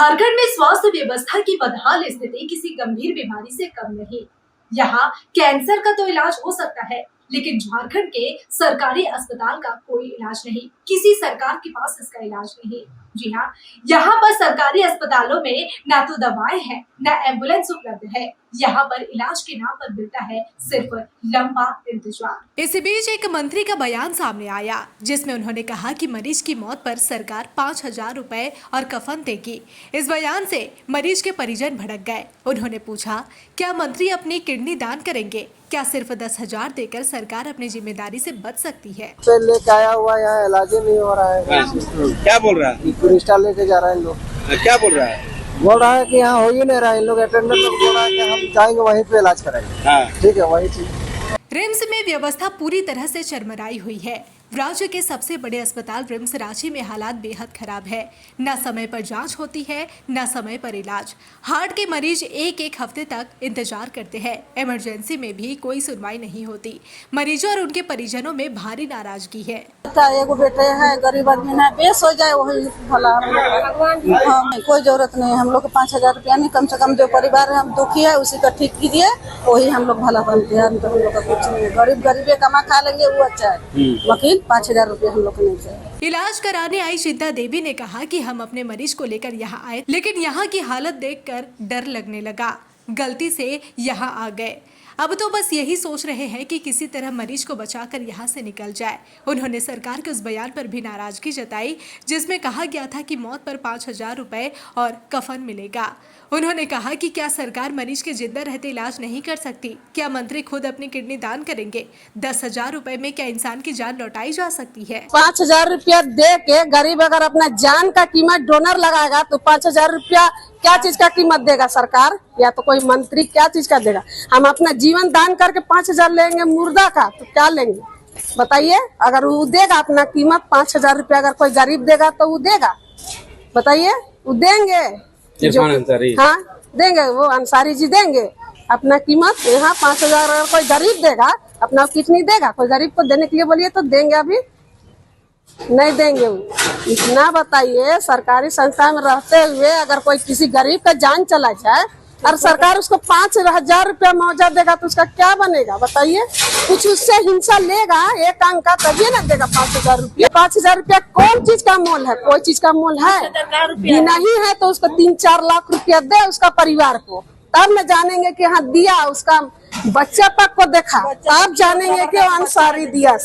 झारखंड में स्वास्थ्य व्यवस्था की बदहाल स्थिति किसी गंभीर बीमारी से कम नहीं। यहाँ कैंसर का तो इलाज हो सकता है, लेकिन झारखंड के सरकारी अस्पताल का कोई इलाज नहीं, किसी सरकार के पास इसका इलाज नहीं। जी हाँ, यहाँ पर सरकारी अस्पतालों में ना तो दवाएं हैं, ना एम्बुलेंस उपलब्ध है। यहाँ पर इलाज के नाम पर मिलता है सिर्फ लंबा इंतजार। इसी बीच एक मंत्री का बयान सामने आया, जिसमें उन्होंने कहा कि मरीज की मौत पर सरकार 5,000 रुपए और कफन देगी। इस बयान से मरीज के परिजन भड़क गए। उन्होंने पूछा, क्या मंत्री अपनी किडनी दान करेंगे? क्या सिर्फ 10,000 देकर सरकार अपनी जिम्मेदारी से बच सकती है? लेके आया हुआ यहाँ इलाज नहीं हो रहा है। क्या बोल रहा है? टूरिस्ट लेके जा रहे हैं लोग। क्या बोल रहा है? बोल रहा है कि यहाँ हो ही नहीं रहा है। इन लोग अटेंडर लोग बोल रहा है कि हम जाएंगे वहीं पे इलाज कराएंगे। हाँ। ठीक है, वही चीज। रिम्स में व्यवस्था पूरी तरह से चरमराई हुई है। राज्य के सबसे बड़े अस्पताल रिम्स रांची में हालात बेहद खराब है। न समय पर जांच होती है, न समय पर इलाज। हार्ट के मरीज एक हफ्ते तक इंतजार करते हैं। इमरजेंसी में भी कोई सुनवाई नहीं होती। मरीजों और उनके परिजनों में भारी नाराजगी है। एगो बेटे है, गरीब आदमी है, बेस हो जाए वही भला। हाँ, कोई जरूरत नहीं है। हम लोग को 5,000 रुपया नहीं, कम से कम जो परिवार है हम दुखी है उसी का ठीक कीजिए, वही हम लोग भला बनते हैं। हम लोग का कुछ नहीं, गरीब गरीबे कमा खा लेंगे वो अच्छा है। वकील 5,000 रुपया हम लोग को नहीं चाहिए। इलाज कराने आई चिंता देवी ने कहा कि हम अपने मरीज को लेकर यहाँ आए, लेकिन यहाँ की हालत देखकर डर लगने लगा। गलती से यहाँ आ गए, अब तो बस यही सोच रहे हैं कि किसी तरह मरीज को बचाकर यहाँ से निकल जाए। उन्होंने सरकार के उस बयान पर भी नाराजगी जताई, जिसमें कहा गया था कि मौत पर 5,000 रुपए और कफन मिलेगा। उन्होंने कहा कि क्या सरकार मरीज के जिंदा रहते इलाज नहीं कर सकती? क्या मंत्री खुद अपनी किडनी दान करेंगे? 10,000 रुपए में क्या इंसान की जान लौटाई जा सकती है? 5,000 रुपया दे के गरीब अगर अपना जान का कीमत डोनर लगाएगा तो 5,000 रुपया क्या चीज का कीमत देगा सरकार, या तो कोई मंत्री क्या चीज का देगा? हम अपना जीवन दान करके 5,000 लेंगे मुर्दा का, तो क्या लेंगे बताइए? अगर वो देगा अपना कीमत 5,000 रुपया, अगर कोई गरीब देगा तो वो देगा, बताइए? वो देंगे जो, हाँ देंगे, वो अंसारी जी देंगे अपना कीमत। यहाँ 5,000 अगर कोई गरीब देगा, अपना किडनी देगा, कोई गरीब को देने के लिए बोलिए तो देंगे? अभी नहीं देंगे। वो इतना बताइए, सरकारी संस्था में रहते हुए अगर कोई किसी गरीब का जान चला जाए और सरकार उसको 5,000 रुपया मुआवजा देगा तो उसका क्या बनेगा बताइए? कुछ उससे हिंसा लेगा एक अंक का, तभी ना देगा 5,000 रुपया। 5,000 रुपया कौन चीज का मोल है? कोई चीज का मोल है भी नहीं है। तो उसको 3-4 लाख रुपया दे उसका परिवार को, तब न जानेंगे कि हाँ दिया, उसका बच्चा तक को देखा, तब जानेंगे कि वो अंसारी दिया।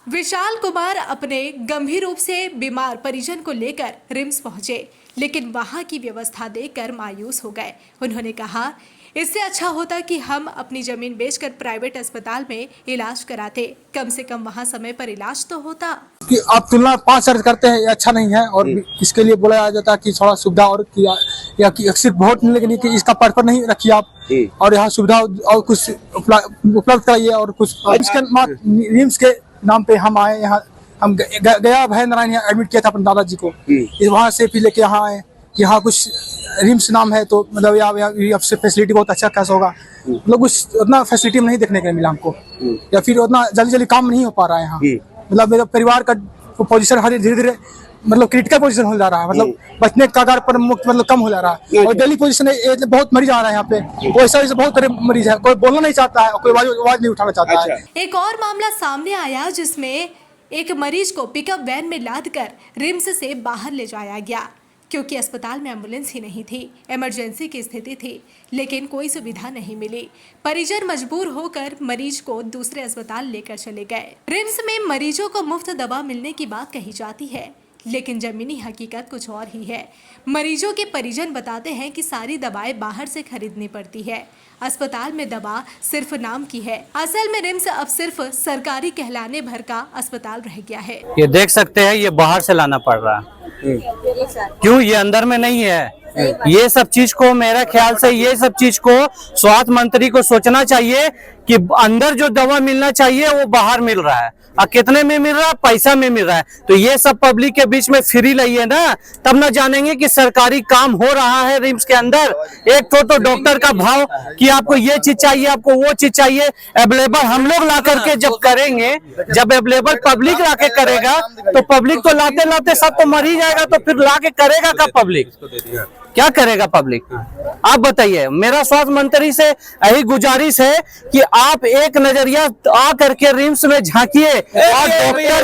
विशाल कुमार अपने गंभीर रूप से बीमार परिजन को लेकर रिम्स पहुंचे, लेकिन वहां की व्यवस्था देखकर मायूस हो गए। उन्होंने कहा, इससे अच्छा होता कि हम अपनी जमीन बेचकर प्राइवेट अस्पताल में इलाज कराते, कम से कम वहां समय पर इलाज तो होता। कि आप तुलना 5,000 करते हैं, ये अच्छा नहीं है। और इसके लिए बोला जाता है कि थोड़ा सुविधा और किया, या कि सिर्फ वोट मिलने के लिए कि इसका पर्पज नहीं रखिए आप, और यहाँ सुविधा और कुछ उपलब्ध कराइए। और कुछ रिम्स के नाम पे हम आए यहाँ, हम गया भय नारायण यहाँ एडमिट किया था अपने दादाजी को, वहाँ से फिर लेके यहाँ आए। यहाँ कुछ रिम्स नाम है तो मतलब यहाँ से फैसिलिटी बहुत अच्छा खासा होगा, मतलब कुछ उतना फैसिलिटी नहीं देखने को मिला हमको, या फिर उतना जल्दी काम नहीं हो पा रहा है यहाँ। मतलब मेरे परिवार का पोजीशन हर धीरे मतलब क्रिटिकल पोजीशन हो जा रहा है, मतलब बचने का कगार पर मुक्त मतलब कम हो जा रहा है। और डेली पोजीशन बहुत मरीज आ रहा है यहाँ पे, वैसा बहुत सारे मरीज है, कोई बोलना नहीं चाहता है, कोई आवाज नहीं उठाना चाहता है। एक और मामला सामने आया, जिसमें एक मरीज को पिकअप वैन में लादकर रिम्स से बाहर ले जाया गया, क्योंकि अस्पताल में एम्बुलेंस ही नहीं थी। इमरजेंसी की स्थिति थी, लेकिन कोई सुविधा नहीं मिली। परिजन मजबूर होकर मरीज को दूसरे अस्पताल लेकर चले गए। रिम्स में मरीजों को मुफ्त दवा मिलने की बात कही जाती है, लेकिन जमीनी हकीकत कुछ और ही है। मरीजों के परिजन बताते हैं कि सारी दवाएं बाहर से खरीदनी पड़ती है। अस्पताल में दवा सिर्फ नाम की है। असल में रिम्स अब सिर्फ सरकारी कहलाने भर का अस्पताल रह गया है। ये देख सकते हैं, ये बाहर से लाना पड़ रहा है। क्यों? ये अंदर में नहीं है। ये सब चीज को, मेरा ख्याल से ये सब चीज को स्वास्थ्य मंत्री को सोचना चाहिए कि अंदर जो दवा मिलना चाहिए वो बाहर मिल रहा है, और कितने में मिल रहा है? पैसा में मिल रहा है। तो ये सब पब्लिक के बीच में फ्री लइए ना, तब ना जानेंगे कि सरकारी काम हो रहा है रिम्स के अंदर। एक तो डॉक्टर का भाव कि आपको ये चीज चाहिए, आपको वो चीज चाहिए, अवेलेबल हम लोग ला करके जब करेंगे, जब अवेलेबल पब्लिक ला के करेगा तो पब्लिक तो लाते लाते सब तो मर ही जाएगा, तो फिर ला के करेगा का पब्लिक? क्या करेगा पब्लिक? आप बताइए। मेरा स्वास्थ्य मंत्री से यही गुजारिश है कि आप एक नजरिया आ करके रिम्स में झांकिए और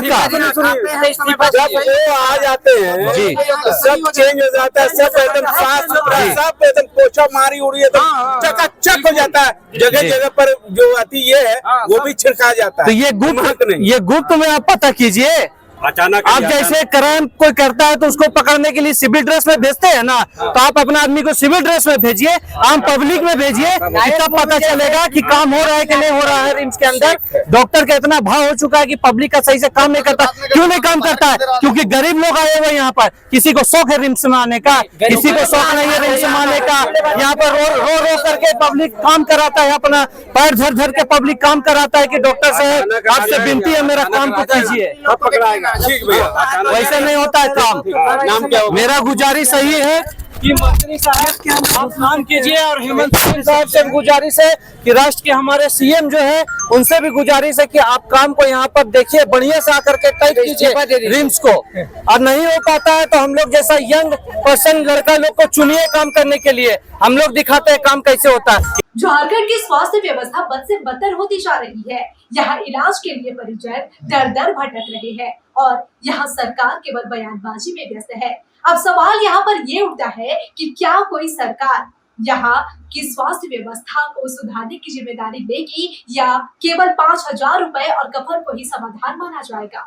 डॉक्टर का जब वो आ जाते हैं जी, सब चेंज हो जाता है, सब एकदम साफ सुथरा, सब एकदम पोछा मारी उड़ी एकदम चकाचक हो जाता है। जगह जगह पर जो आती ये है वो भी छिड़का जाता तो है। ये गुप्त में आप पता कीजिए। अचानक आप जैसे क्राइम कोई करता है तो उसको पकड़ने के लिए सिविल ड्रेस में भेजते हैं ना, तो आप अपना आदमी को सिविल ड्रेस में भेजिए, आम पब्लिक में भेजिए, तब पता चलेगा कि काम हो रहा है कि नहीं हो रहा है रिम्स के अंदर। डॉक्टर का इतना भाव हो चुका है कि पब्लिक का सही से काम नहीं करता। क्यों नहीं काम करता है? क्योंकि गरीब लोग आए हुए यहाँ पर, किसी को शौक है रिम्स में आने का, किसी को शौक नहीं है रिम्स में आने का। यहाँ पर रो करके पब्लिक काम कराता है, अपना पैर धर धर के पब्लिक काम कराता है कि डॉक्टर साहब आपसे विनती है मेरा काम को कीजिए। पकड़ाएगा। ठीक भैया, वैसे नहीं होता है काम। नाम क्या होगा? मेरा गुजारिश यही है कि मंत्री साहब के आप काम कीजिए, और हेमंत सोरेन साहब से भी गुजारिश है कि राष्ट्र के हमारे सीएम जो है उनसे भी गुजारिश है कि आप काम को यहाँ पर देखिए, बढ़िया से आकर के टाइप कीजिए रिम्स को। और नहीं हो पाता है तो हम लोग जैसा यंग पर्सन लड़का लोग को चुनिए काम करने के लिए, हम लोग दिखाते हैं काम कैसे होता है। झारखंड की स्वास्थ्य व्यवस्था बद से बदतर होती जा रही है। यहाँ इलाज के लिए परिजन दर दर भटक रहे हैं और यहाँ सरकार केवल बयानबाजी में व्यस्त है। अब सवाल यहाँ पर ये उठता है कि क्या कोई सरकार यहाँ की स्वास्थ्य व्यवस्था को सुधारने की जिम्मेदारी लेगी या केवल 5,000 रुपए और कफन को ही समाधान माना जाएगा?